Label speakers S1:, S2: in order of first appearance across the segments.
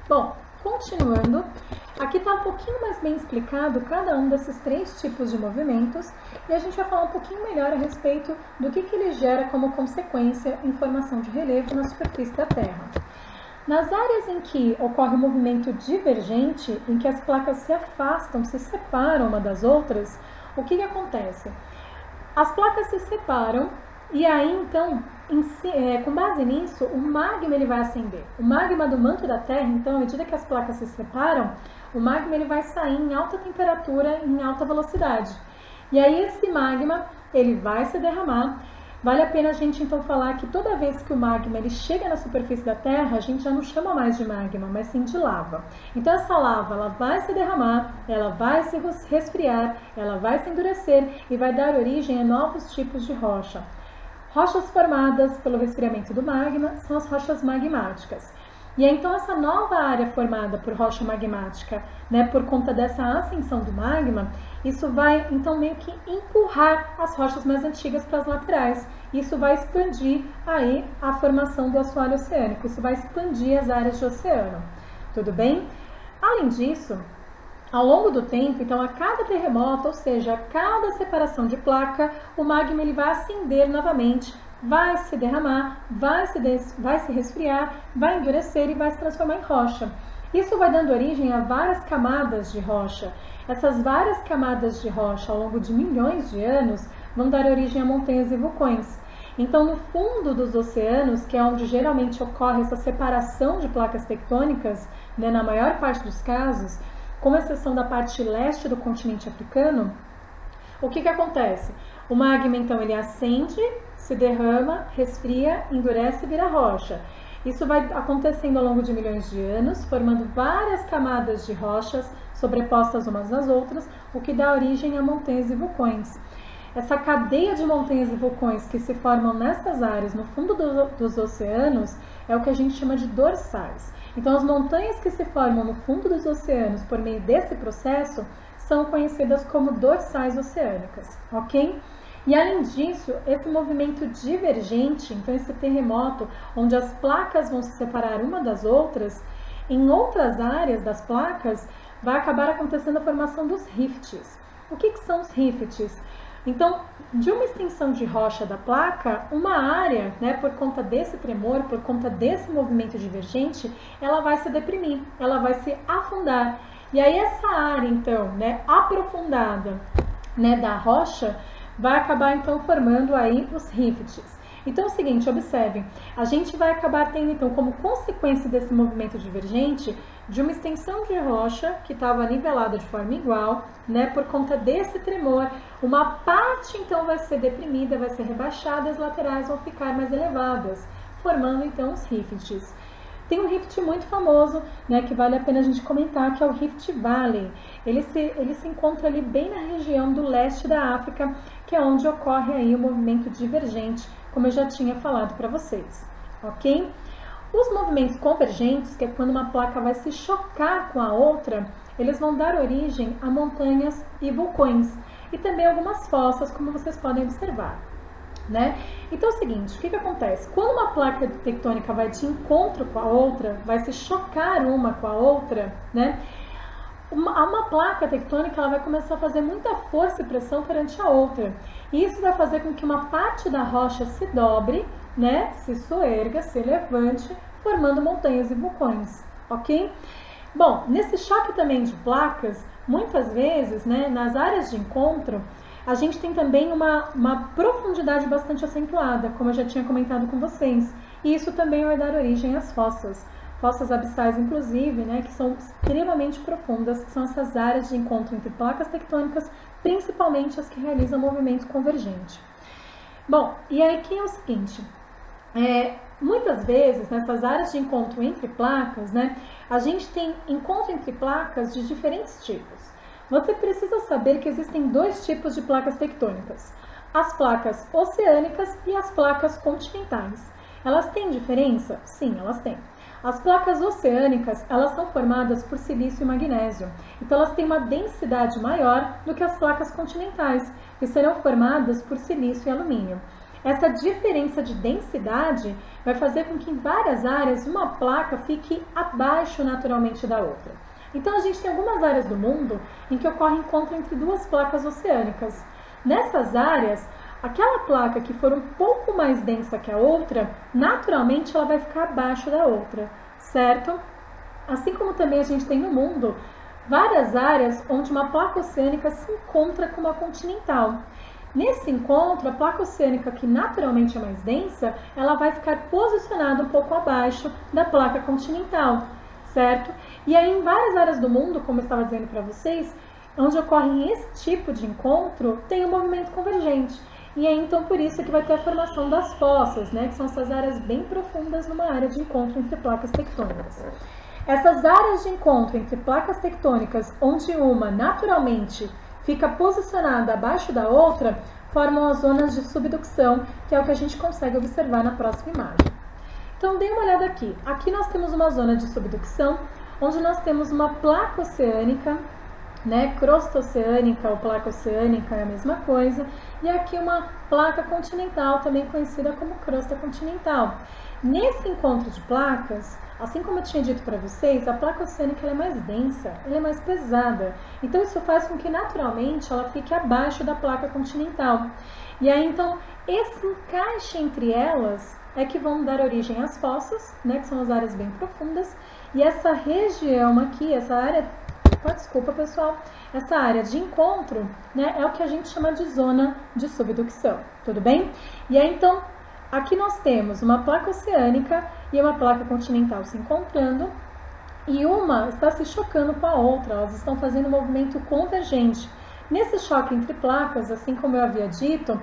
S1: Bom, continuando, aqui está um pouquinho mais bem explicado cada um desses três tipos de movimentos e a gente vai falar um pouquinho melhor a respeito do que ele gera como consequência em formação de relevo na superfície da Terra. Nas áreas em que ocorre o movimento divergente, em que as placas se afastam, se separam uma das outras, o que acontece? As placas se separam e aí, então, com base nisso, o magma ele vai ascender. O magma do manto da Terra, então, à medida que as placas se separam, o magma ele vai sair em alta temperatura e em alta velocidade. E aí esse magma ele vai se derramar. Vale a pena a gente então falar que toda vez que o magma ele chega na superfície da Terra, a gente já não chama mais de magma, mas sim de lava. Então essa lava ela vai se derramar, ela vai se resfriar, ela vai se endurecer e vai dar origem a novos tipos de rocha. Rochas formadas pelo resfriamento do magma são as rochas magmáticas. E aí, então essa nova área formada por rocha magmática, por conta dessa ascensão do magma, isso vai então meio que empurrar as rochas mais antigas para as laterais. Isso vai expandir aí a formação do assoalho oceânico, isso vai expandir as áreas de oceano. Tudo bem? Além disso, ao longo do tempo, então a cada terremoto, ou seja, a cada separação de placa, o magma ele vai ascender novamente, vai se derramar, vai se resfriar, vai endurecer e vai se transformar em rocha. Isso vai dando origem a várias camadas de rocha. Essas várias camadas de rocha, ao longo de milhões de anos, vão dar origem a montanhas e vulcões. Então, no fundo dos oceanos, que é onde geralmente ocorre essa separação de placas tectônicas, na maior parte dos casos, com exceção da parte leste do continente africano, o que acontece? O magma, então, ele ascende, se derrama, resfria, endurece e vira rocha. Isso vai acontecendo ao longo de milhões de anos, formando várias camadas de rochas sobrepostas umas nas outras, o que dá origem a montanhas e vulcões. Essa cadeia de montanhas e vulcões que se formam nessas áreas, no fundo dos oceanos, é o que a gente chama de dorsais. Então, as montanhas que se formam no fundo dos oceanos por meio desse processo são conhecidas como dorsais oceânicas, ok? E além disso, esse movimento divergente, então esse terremoto, onde as placas vão se separar uma das outras, em outras áreas das placas, vai acabar acontecendo a formação dos rifts. O que são os rifts? Então, de uma extensão de rocha da placa, uma área, por conta desse tremor, por conta desse movimento divergente, ela vai se deprimir, ela vai se afundar. E aí essa área, então, aprofundada, da rocha, vai acabar, então, formando aí os rifts. Então é o seguinte, observem, a gente vai acabar tendo, então, como consequência desse movimento divergente, de uma extensão de rocha que estava nivelada de forma igual, por conta desse tremor, uma parte, então, vai ser deprimida, vai ser rebaixada, as laterais vão ficar mais elevadas, formando, então, os rifts. Tem um rift muito famoso, que vale a pena a gente comentar, que é o Rift Valley. Ele se encontra ali bem na região do leste da África, que é onde ocorre aí o movimento divergente, como eu já tinha falado para vocês, ok? Os movimentos convergentes, que é quando uma placa vai se chocar com a outra, eles vão dar origem a montanhas e vulcões, e também algumas fossas, como vocês podem observar. Então é o seguinte, o que acontece? Quando uma placa tectônica vai de encontro com a outra, vai se chocar uma com a outra, uma placa tectônica ela vai começar a fazer muita força e pressão perante a outra. E isso vai fazer com que uma parte da rocha se dobre, se soerga, se levante, formando montanhas e vulcões, ok? Bom, nesse choque também de placas, muitas vezes, nas áreas de encontro, a gente tem também uma profundidade bastante acentuada, como eu já tinha comentado com vocês. E isso também vai dar origem às fossas. Fossas abissais, inclusive, que são extremamente profundas, que são essas áreas de encontro entre placas tectônicas, principalmente as que realizam movimento convergente. Bom, e aí que é o seguinte, muitas vezes nessas áreas de encontro entre placas, a gente tem encontro entre placas de diferentes tipos. Você precisa saber que existem dois tipos de placas tectônicas, as placas oceânicas e as placas continentais. Elas têm diferença? Sim, elas têm. As placas oceânicas, elas são formadas por silício e magnésio, então elas têm uma densidade maior do que as placas continentais, que serão formadas por silício e alumínio. essa diferença de densidade vai fazer com que em várias áreas uma placa fique abaixo naturalmente da outra. Então a gente tem algumas áreas do mundo em que ocorre encontro entre duas placas oceânicas. Nessas áreas, aquela placa que for um pouco mais densa que a outra, naturalmente ela vai ficar abaixo da outra, certo? Assim como também a gente tem no mundo várias áreas onde uma placa oceânica se encontra com uma continental. Nesse encontro, a placa oceânica, que naturalmente é mais densa, ela vai ficar posicionada um pouco abaixo da placa continental, certo? E aí, em várias áreas do mundo, como eu estava dizendo para vocês, onde ocorre esse tipo de encontro, tem um movimento convergente. E é então por isso que vai ter a formação das fossas, né? Que são essas áreas bem profundas numa área de encontro entre placas tectônicas. Essas áreas de encontro entre placas tectônicas, onde uma naturalmente fica posicionada abaixo da outra, formam as zonas de subducção, que é o que a gente consegue observar na próxima imagem. Então, dê uma olhada aqui. Aqui nós temos uma zona de subducção, onde nós temos uma placa oceânica, né? Crosta oceânica ou placa oceânica é a mesma coisa, e aqui uma placa continental, também conhecida como crosta continental. Nesse encontro de placas, assim como eu tinha dito para vocês, a placa oceânica ela é mais densa, ela é mais pesada. Então isso faz com que naturalmente ela fique abaixo da placa continental. E aí então esse encaixe entre elas é que vão dar origem às fossas, né, que são as áreas bem profundas. E essa região aqui, essa área, desculpa pessoal, essa área de encontro, né, é o que a gente chama de zona de subducção, tudo bem? E aí então aqui nós temos uma placa oceânica e uma placa continental se encontrando e uma está se chocando com a outra, elas estão fazendo um movimento convergente. Nesse choque entre placas, assim como eu havia dito,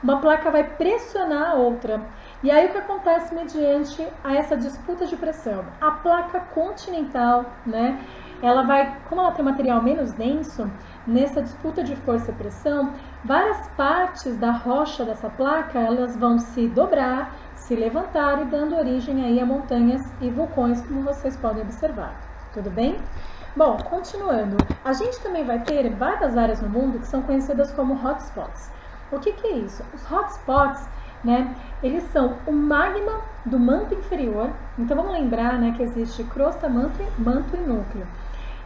S1: uma placa vai pressionar a outra. E aí o que acontece mediante a essa disputa de pressão? A placa continental, né, ela vai, como ela tem material menos denso, nessa disputa de força e pressão, várias partes da rocha dessa placa, elas vão se dobrar, se levantar e dando origem aí a montanhas e vulcões, como vocês podem observar. Tudo bem? Bom, continuando, a gente também vai ter várias áreas no mundo que são conhecidas como hotspots. O que é isso? Os hotspots, né, eles são o magma do manto inferior. Então vamos lembrar, né, que existe crosta, manto e núcleo.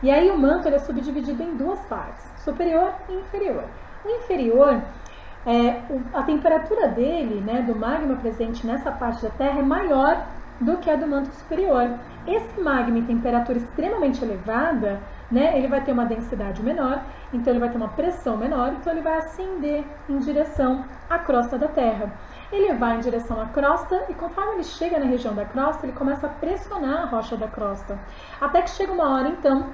S1: E aí o manto ele é subdividido em duas partes, superior e inferior. O inferior, a temperatura dele, né, do magma presente nessa parte da Terra é maior do que a do manto superior. Esse magma em temperatura extremamente elevada, né, ele vai ter uma densidade menor, então ele vai ter uma pressão menor, então ele vai ascender em direção à crosta da Terra. Ele vai em direção à crosta e conforme ele chega na região da crosta, ele começa a pressionar a rocha da crosta. Até que chega uma hora, então,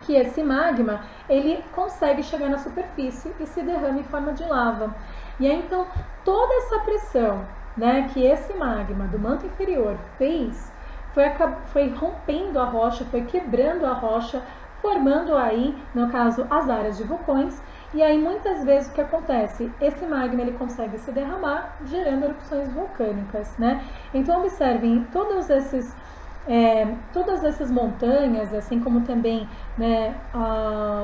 S1: que esse magma, ele consegue chegar na superfície e se derrama em forma de lava. E aí, então, toda essa pressão, né, que esse magma do manto inferior fez, foi rompendo a rocha, foi quebrando a rocha, formando aí, no caso, as áreas de vulcões. E aí, muitas vezes, o que acontece? Esse magma, ele consegue se derramar, gerando erupções vulcânicas, né? Então, observem, todas essas montanhas, assim como também, né,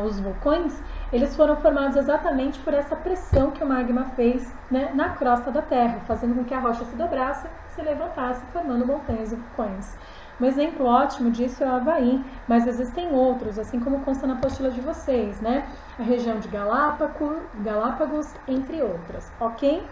S1: os vulcões, eles foram formados exatamente por essa pressão que o magma fez, né, na crosta da Terra, fazendo com que a rocha se dobrasse, se levantasse, formando montanhas e vulcões. Um exemplo ótimo disso é o Havaí, mas existem outros, assim como consta na apostila de vocês, né? A região de Galápagos, entre outras, ok?